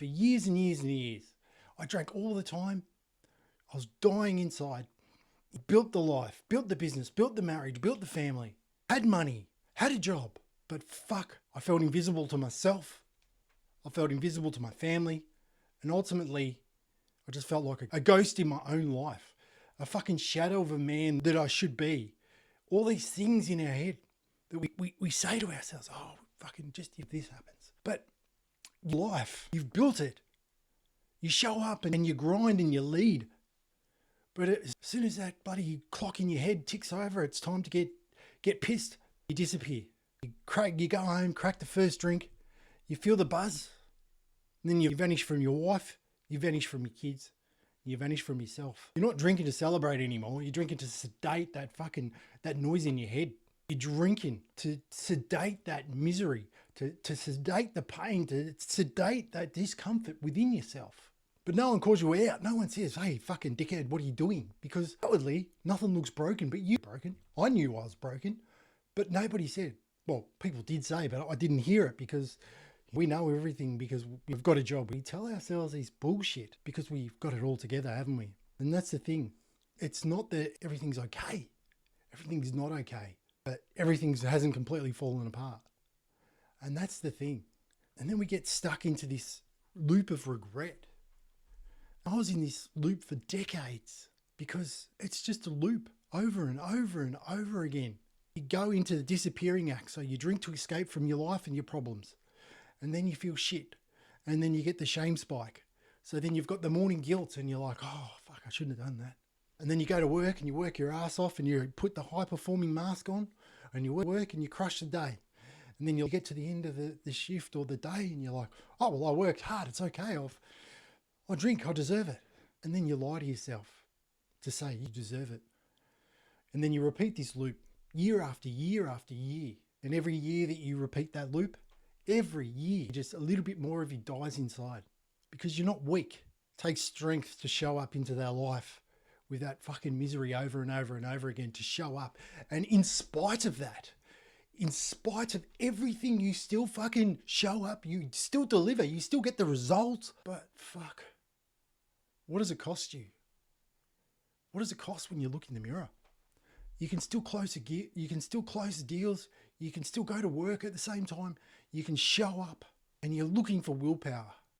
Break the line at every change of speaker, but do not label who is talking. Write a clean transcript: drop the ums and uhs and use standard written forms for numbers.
For years and years and years. I drank all the time. I was dying inside. Built the life, built the business, built the marriage, built the family. Had money, had a job. But fuck, I felt invisible to myself. I felt invisible to my family. And ultimately, I just felt like a ghost in my own life. A fucking shadow of a man that I should be. All these things in our head that we say to ourselves, oh, fucking just if this happens. But life, you've built it. You show up and you grind and you lead. But as soon as that bloody clock in your head ticks over, it's time to get pissed. You disappear. You go home, crack the first drink. You feel the buzz. And then you vanish from your wife. You vanish from your kids. You vanish from yourself. You're not drinking to celebrate anymore. You're drinking to sedate that noise in your head. You're drinking to sedate that misery, to sedate the pain, to sedate that discomfort within yourself. But no one calls you out. No one says, hey, fucking dickhead, what are you doing? Because outwardly, nothing looks broken, but you're broken. I knew I was broken, but nobody said. Well, people did say, but I didn't hear it because we know everything because we've got a job. We tell ourselves these bullshit because we've got it all together, haven't we? And that's the thing. It's not that everything's okay. Everything's not okay, but everything hasn't completely fallen apart. And that's the thing. And then we get stuck into this loop of regret. I was in this loop for decades because it's just a loop over and over and over again. You go into the disappearing act. So you drink to escape from your life and your problems. And then you feel shit. And then you get the shame spike. So then you've got the morning guilt and you're like, oh, fuck, I shouldn't have done that. And then you go to work and you work your ass off and you put the high-performing mask on and you work and you crush the day. And then you'll get to the end of the shift or the day and you're like, oh, well, I worked hard. It's okay. I drink. I deserve it. And then you lie to yourself to say you deserve it. And then you repeat this loop year after year after year. And every year that you repeat that loop, every year, just a little bit more of you dies inside because you're not weak. It takes strength to show up into their life with that fucking misery over and over and over again, to show up. And in spite of that, in spite of everything, you still fucking show up. You still deliver. You still get the results. But fuck, what does it cost you? What does it cost when you look in the mirror? You can still close you can still close deals. You can still go to work at the same time. You can show up and you're looking for willpower.